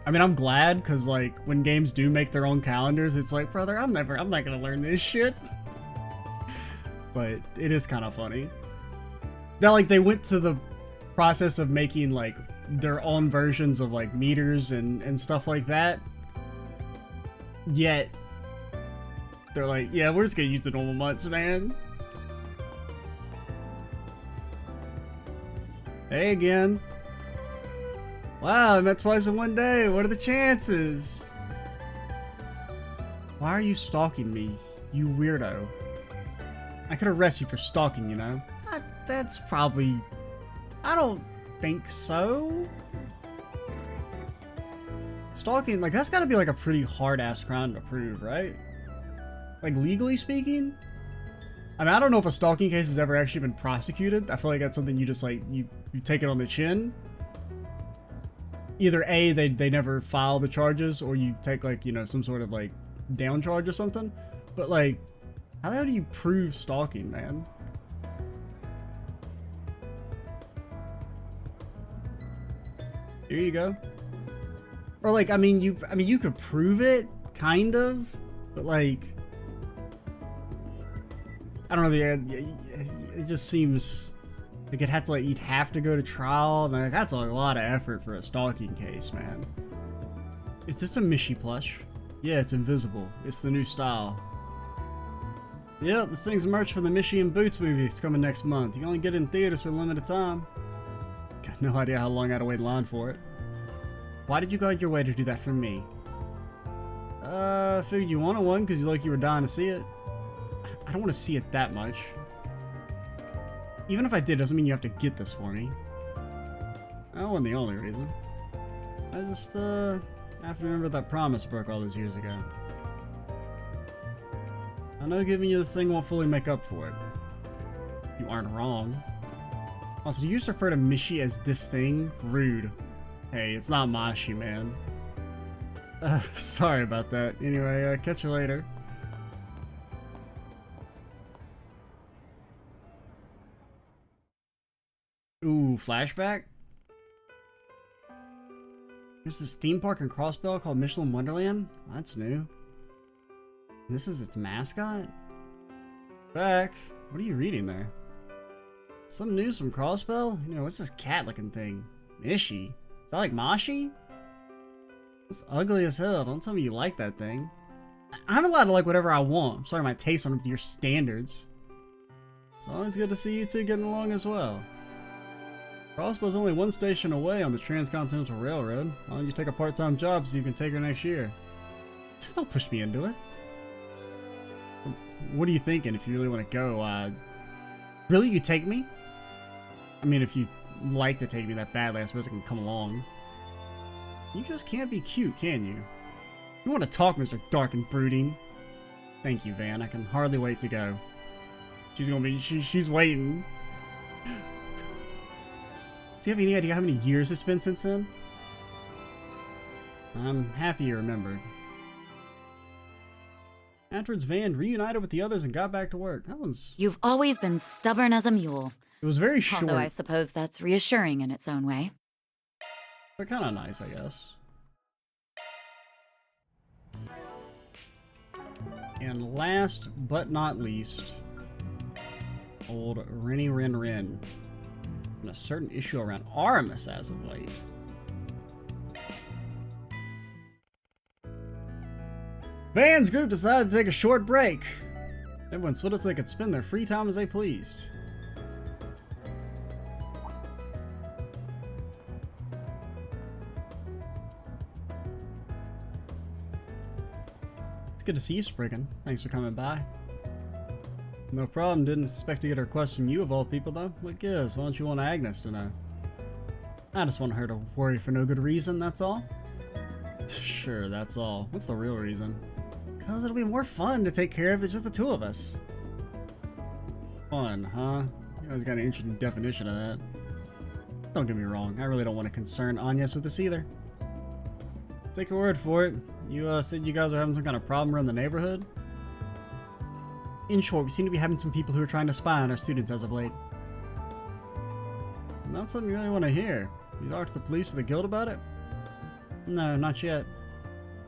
I mean, I'm glad, because, like, when games do make their own calendars, it's like, brother, I'm not gonna learn this shit. But it is kind of funny. That, like, they went to the process of making, like, their own versions of, like, meters and stuff like that. Yet, they're like, yeah, we're just gonna use the normal months, man. Hey again. Wow, I met twice in one day. What are the chances? Why are you stalking me, you weirdo? I could arrest you for stalking, you know? That's probably... I don't think so. Stalking, like, that's gotta be, like, a pretty hard-ass crime to prove, right? Like, legally speaking? I mean, I don't know if a stalking case has ever actually been prosecuted. I feel like that's something you just, like, you take it on the chin. Either A, they never file the charges, or you take, like, you know, some sort of, like, down charge or something. But, like, how the hell do you prove stalking, man? Here you go. Or, like, I mean, you could prove it, kind of, but, like, I don't know, it just seems like it had to, like, you'd have to go to trial, and, like, that's a lot of effort for a stalking case, man. Is this a Mishy plush? Yeah, it's invisible. It's the new style. Yep, this thing's merch for the Mishy and Boots movie. It's coming next month. You can only get it in theaters for a limited time. Got no idea how long I had to wait in line for it. Why did you go out your way to do that for me? Figured you wanted one because you were dying to see it. I don't want to see it that much. Even if I did, doesn't mean you have to get this for me. That wasn't the only reason. I just, have to remember that promise I broke all those years ago. I know giving you this thing won't fully make up for it. You aren't wrong. Also, do you just refer to Mishy as this thing? Rude. Hey, it's not Mashi, man. Sorry about that. Anyway, catch you later. Ooh, flashback? There's this theme park in Crossbell called Michelin Wonderland. That's new. This is its mascot? Beck, what are you reading there? Some news from Crossbell? You know, what's this cat-looking thing? Mishy? Is that like Mishy? It's ugly as hell. Don't tell me you like that thing. I'm allowed to like whatever I want. I'm sorry my taste aren't up to your standards. It's always good to see you two getting along as well. Crossbow's only one station away on the Transcontinental Railroad. Why don't you take a part-time job so you can take her next year? Don't push me into it. What are you thinking if you really want to go? Really? You take me? I mean, if you like to take me that badly, I suppose I can come along. You just can't be cute, can you? You want to talk, Mr. Dark and Brooding? Thank you, Van. I can hardly wait to go. She's gonna be... She's waiting. Do you have any idea how many years it's been since then? I'm happy you remembered. Afterwards, Van reunited with the others and got back to work. That was... You've always been stubborn as a mule. It was very short. Although I suppose that's reassuring in its own way. But kind of nice, I guess. And last but not least, old Rennie Rin Rin. And a certain issue around Aramis as of late. Van's group decided to take a short break. Everyone split up so they could spend their free time as they pleased. It's good to see you, Spriggan. Thanks for coming by. No problem. Didn't expect to get a request from you of all people, though. What gives? Why don't you want Agnes to know? I just want her to worry for no good reason, that's all. Sure, that's all. What's the real reason? Because it'll be more fun to take care of if it's just the two of us. Fun, huh? You always got an interesting definition of that. Don't get me wrong, I really don't want to concern Agnes with this either. Take your word for it. You said you guys are having some kind of problem around the neighborhood? In short, we seem to be having some people who are trying to spy on our students as of late. Not something you really want to hear. You talked to the police or the guild about it? No, not yet.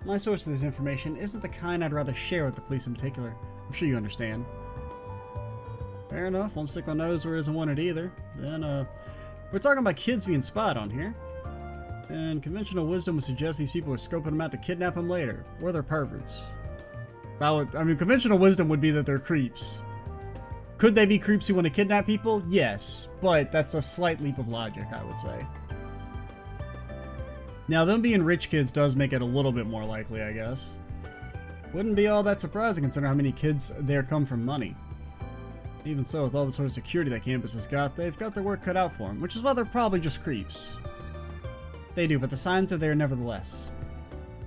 My source of this information isn't the kind I'd rather share with the police in particular. I'm sure you understand. Fair enough, won't stick my nose where it isn't wanted either. Then, we're talking about kids being spied on here. And conventional wisdom would suggest these people are scoping them out to kidnap them later. Or they're perverts. I mean, conventional wisdom would be that they're creeps. Could they be creeps who want to kidnap people? Yes, but that's a slight leap of logic, I would say. Now, them being rich kids does make it a little bit more likely, I guess. Wouldn't be all that surprising considering how many kids there come from money. Even so, with all the sort of security that campus has got, they've got their work cut out for them, which is why they're probably just creeps. They do, but the signs are there nevertheless.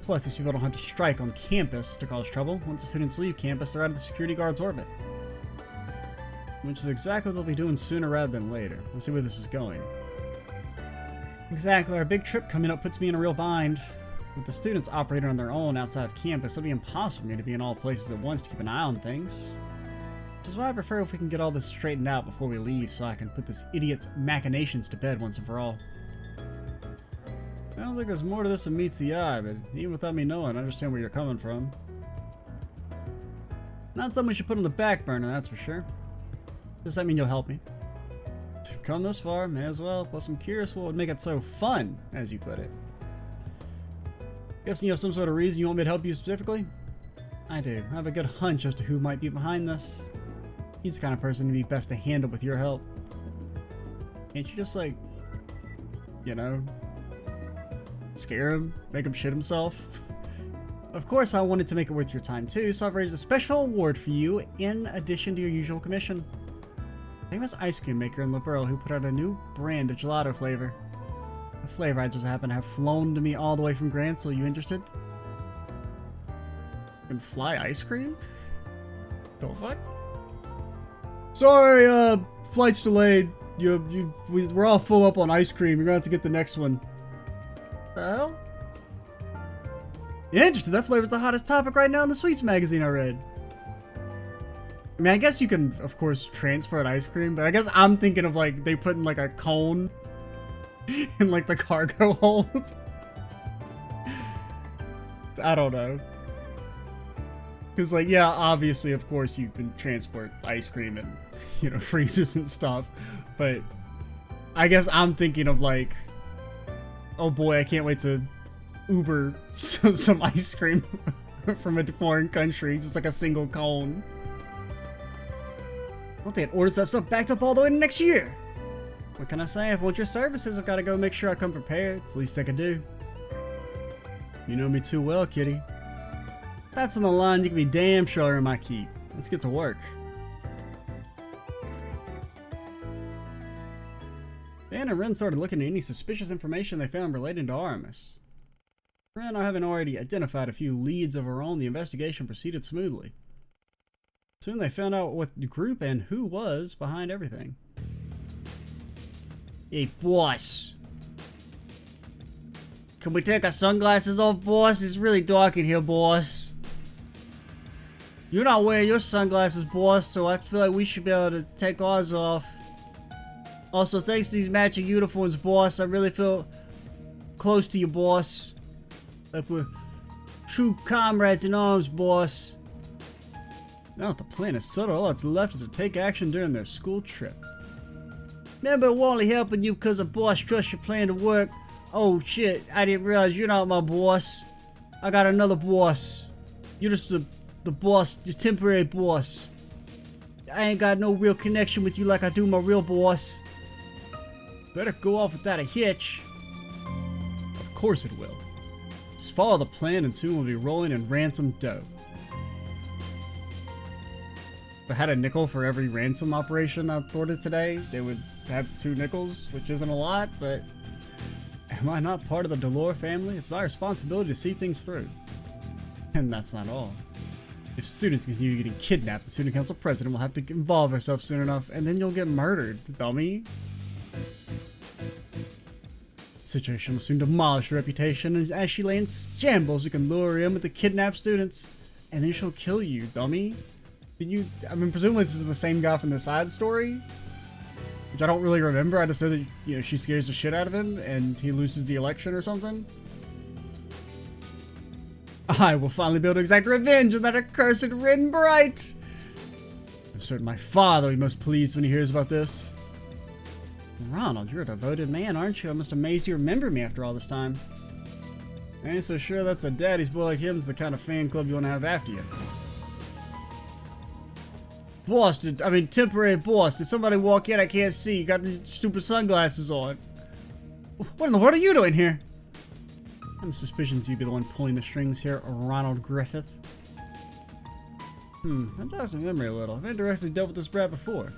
Plus, these people don't have to strike on campus to cause trouble. Once the students leave campus, they're out of the security guard's orbit. Which is exactly what they'll be doing sooner rather than later. Let's see where this is going. Exactly, our big trip coming up puts me in a real bind. With the students operating on their own outside of campus, it'll be impossible for me to be in all places at once to keep an eye on things. Which is why I prefer if we can get all this straightened out before we leave so I can put this idiot's machinations to bed once and for all. Sounds like there's more to this than meets the eye, but even without me knowing, I understand where you're coming from. Not something we should put on the back burner, that's for sure. Does that mean you'll help me? Come this far, may as well. Plus I'm curious what would make it so fun, as you put it. Guessing you have some sort of reason you want me to help you specifically? I do. I have a good hunch as to who might be behind this. He's the kind of person to be best to handle with your help. Can't you just, like, you know, scare him? Make him shit himself? Of course, I wanted to make it worth your time too, so I've raised a special award for you in addition to your usual commission. Famous ice cream maker in Liberal who put out a new brand of gelato flavor. A flavor I just happen to have flown to me all the way from Grantsville. You interested? And fly ice cream? The fuck? Sorry, flight's delayed. We're all full up on ice cream. You're gonna have to get the next one. The hell? Yeah, interesting. That flavor's the hottest topic right now in the Sweets magazine I read. I mean, I guess you can, of course, transport ice cream, but I guess I'm thinking of, like, they put in, like, a cone in, like, the cargo hold. I don't know. Because, like, yeah, obviously, of course, you can transport ice cream and, you know, freezers and stuff. But I guess I'm thinking of, like, oh boy, I can't wait to Uber some ice cream from a foreign country. Just like a single cone. Well, they had orders that stuff backed up all the way to next year. What can I say? If I want your services, I've got to go make sure I come prepared. It's the least I can do. You know me too well, kitty. If that's on the line, you can be damn sure in my keep. Let's get to work. Dan and Ren started looking at any suspicious information they found relating to Aramis. Ren, having already identified a few leads of her own, the investigation proceeded smoothly. Soon they found out what group and who was behind everything. Hey, boss. Can we take our sunglasses off, boss? It's really dark in here, boss. You're not wearing your sunglasses, boss, so I feel like we should be able to take ours off. Also, thanks to these matching uniforms, boss, I really feel close to you, boss. Like we're true comrades in arms, boss. Now that the plan is settled, all that's left is to take action during their school trip. Remember, we're only helping you because the boss trusts your plan to work. Oh shit, I didn't realize you're not my boss. I got another boss. You're just the boss, your temporary boss. I ain't got no real connection with you like I do my real boss. Better go off without a hitch. Of course it will. Just follow the plan and soon we'll be rolling in ransom dough. If I had a nickel for every ransom operation I thwarted today, they would have 2 nickels, which isn't a lot, but am I not part of the Delore family? It's my responsibility to see things through. And that's not all. If students continue getting kidnapped, the student council president will have to involve herself soon enough, and then you'll get murdered, dummy. The situation will soon demolish her reputation, and as she lays in shambles, you can lure her in with the kidnapped students, and then she'll kill you, dummy. I mean, presumably this is the same guy from the side story, which I don't really remember. I just know that, you know, she scares the shit out of him, and he loses the election or something. I will finally be able to exact revenge on that accursed Rin Bright! I'm certain my father will be most pleased when he hears about this. Ronald, you're a devoted man, aren't you? I'm just amazed you remember me after all this time. I ain't so sure that's a daddy's boy like him's the kind of fan club you want to have after you. Boss, temporary boss. Did somebody walk in? I can't see. You got these stupid sunglasses on. What in the world are you doing here? I'm suspicious you'd be the one pulling the strings here, Ronald Griffith. That jogs my memory a little. I've indirectly dealt with this brat before.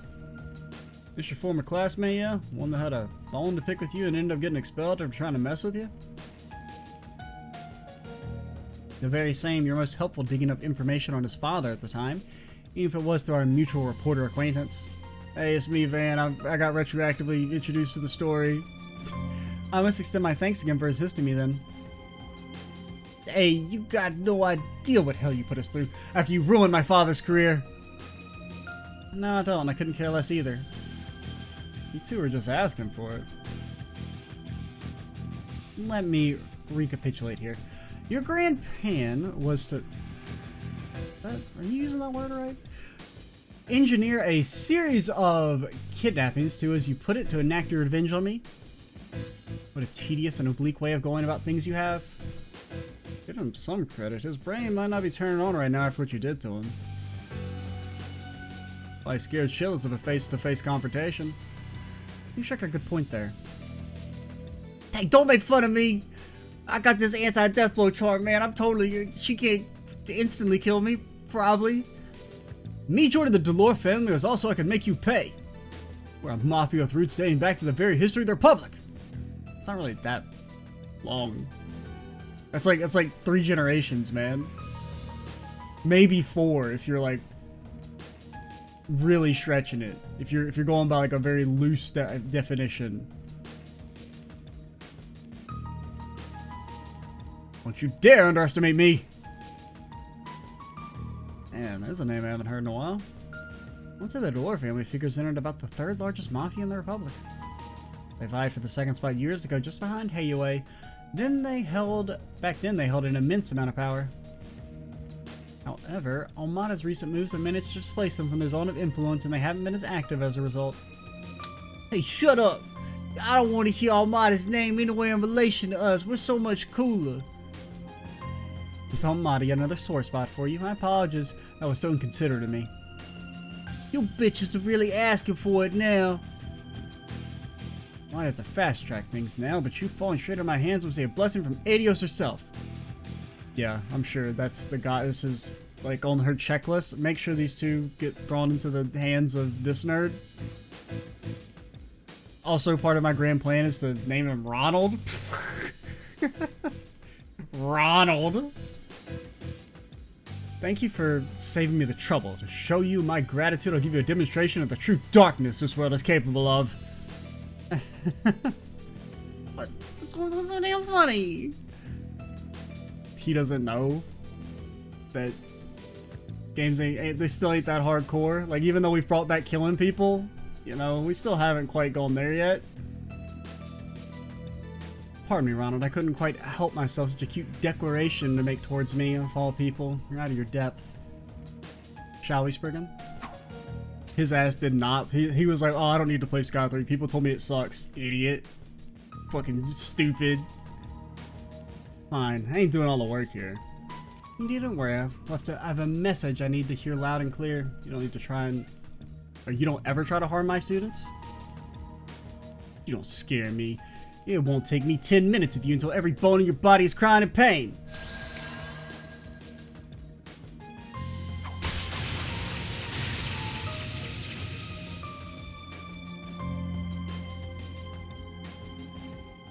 This your former classmate, yeah? One that had a bone to pick with you and ended up getting expelled after trying to mess with you? The very same you're most helpful digging up information on his father at the time, even if it was through our mutual reporter acquaintance. Hey, it's me, Van. I got retroactively introduced to the story. I must extend my thanks again for assisting me then. Hey, you got no idea what hell you put us through after you ruined my father's career. No, I don't. I couldn't care less either. You two were just asking for it. Let me recapitulate here. Your grand plan was to... Are you using that word right? Engineer a series of kidnappings to, as you put it, to enact your revenge on me. What a tedious and oblique way of going about things you have. Give him some credit. His brain might not be turning on right now after what you did to him. I scared shitless of a face-to-face confrontation. You struck a good point there. Hey, don't make fun of me! I got this anti-death blow charm, man. I'm totally... She can't instantly kill me, probably. Me joining the Delore family was also I could make you pay. We're a mafia with roots dating back to the very history of the Republic. It's not really that long. That's like 3 generations, man. Maybe 4 if you're like really stretching it. If you're going by like a very loose definition. Don't you dare underestimate me! Man, there's a name I haven't heard in a while. Once the Delore family figures in at about the 3rd largest mafia in the Republic. They vied for the 2nd spot years ago, just behind Hayue, Back then they held an immense amount of power. However, Almada's recent moves have managed to displace them from their zone of influence, and they haven't been as active as a result. Hey, shut up! I don't want to hear Almada's name anywhere in relation to us. We're so much cooler. This Almada, yet another sore spot for you. My apologies. That was so inconsiderate of me. You bitches are really asking for it now. Might have to fast track things now, but you falling straight in my hands was a blessing from Adios herself. Yeah, I'm sure that's the goddess is like on her checklist. Make sure these two get thrown into the hands of this nerd. Also, part of my grand plan is to name him Ronald. Ronald. Thank you for saving me the trouble. To show you my gratitude, I'll give you a demonstration of the true darkness this world is capable of. What's so damn funny? He doesn't know that games they still ain't that hardcore. Like, even though we've brought back killing people, you know, we still haven't quite gone there yet. Pardon me, Ronald. I couldn't quite help myself. Such a cute declaration to make towards me, of all people. You're out of your depth. Shall we, Spriggan? His ass did not. He was like, oh, I don't need to play Sky 3. People told me it sucks. Idiot. Fucking stupid. Fine. I ain't doing all the work here. You needn't worry. I have a message I need to hear loud and clear. You don't need to try and... Or you don't ever try to harm my students? You don't scare me. It won't take me 10 minutes with you until every bone in your body is crying in pain.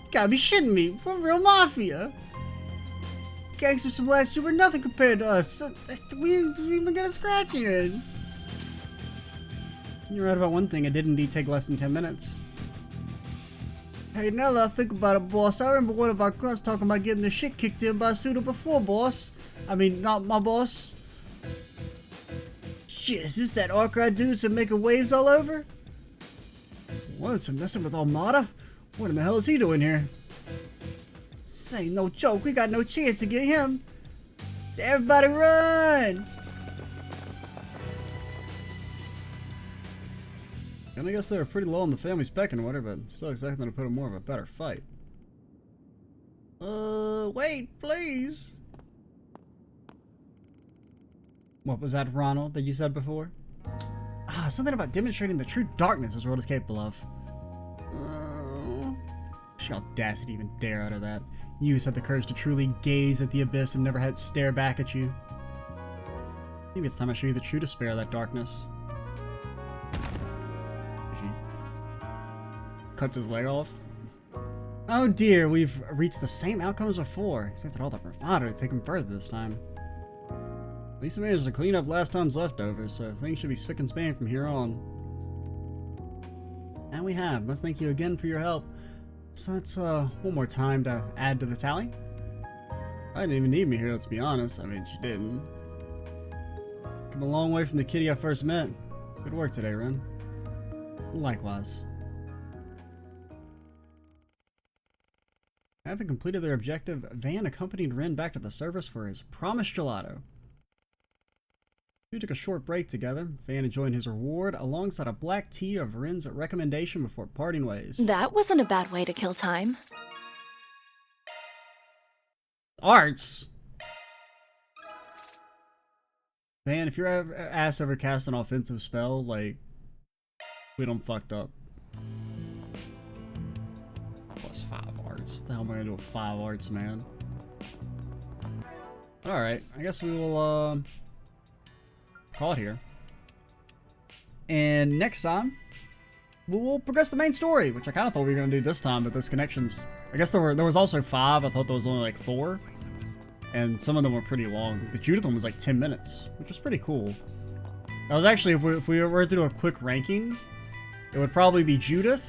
You gotta be shitting me. We're real mafia. Gangsters from last year were nothing compared to us. We didn't even get a scratch in. You're right about one thing. It did indeed take less than 10 minutes. Hey, now that I think about it, boss, I remember one of our grunts talking about getting the shit kicked in by a student before, boss. I mean, not my boss. Shit, is this that Arcry dude's been making waves all over? What's he messing with Almada? What in the hell is he doing here? This ain't no joke. We got no chance to get him. Everybody run! And I guess they were pretty low on the family spec and whatever, but still expecting them to put in more of a better fight. Wait, please. What was that, Ronald, that you said before? Ah, something about demonstrating the true darkness this world is capable of. Sheer audacity to even dare utter that. You had the courage to truly gaze at the abyss and never had it stare back at you. Maybe it's time I show you the true despair of that darkness. Cuts his leg off. Oh dear, we've reached the same outcome as before. Expected all that bravado to take him further this time. At least I managed to clean up last time's leftovers, so things should be spick and span from here on. And we have. Must thank you again for your help. So that's one more time to add to the tally. I didn't even need me here, let's be honest. I mean, she didn't. Come a long way from the kitty I first met. Good work today, Ren. Likewise. Having completed their objective, Van accompanied Ren back to the service for his promised gelato. We took a short break together. Van enjoying his reward alongside a black tea of Ren's recommendation before parting ways. That wasn't a bad way to kill time. Arts! Van, if your ass ever cast an offensive spell, like, we done fucked up. Plus 5 arts. What the hell am I gonna do with 5 arts, man? Alright, I guess we will, call it here. And next time, we'll progress the main story, which I kind of thought we were going to do this time, but this connection's... I guess there was also 5. I thought there was only like 4. And some of them were pretty long. The Judith one was like 10 minutes, which was pretty cool. That was actually, if we were to do a quick ranking, it would probably be Judith.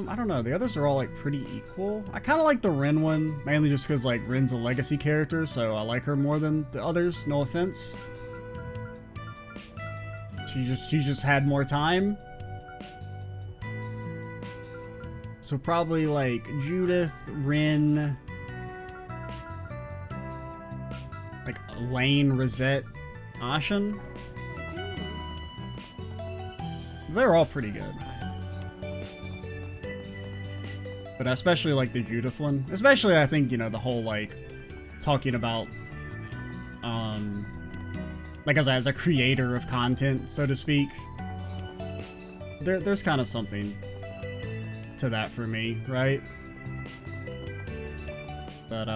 I don't know. The others are all like pretty equal. I kind of like the Ren one, mainly just because like Ren's a legacy character, so I like her more than the others. No offense. She just had more time. So probably like Judith, Rin, like Elaine, Rosette, Ashen. They're all pretty good. But especially like the Judith one. Especially I think, you know, the whole like talking about like as a creator of content, so to speak. There's kind of something to that for me, right? But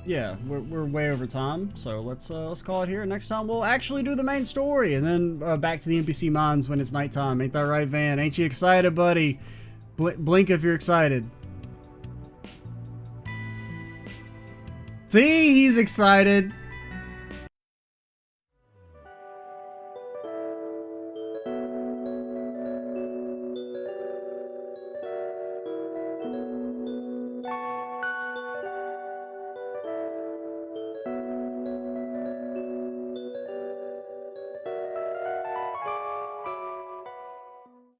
yeah, we're way over time, so let's call it here. Next time we'll actually do the main story, and then back to the NPC mines when it's nighttime. Ain't that right, Van? Ain't you excited, buddy? Blink if you're excited. See, he's excited.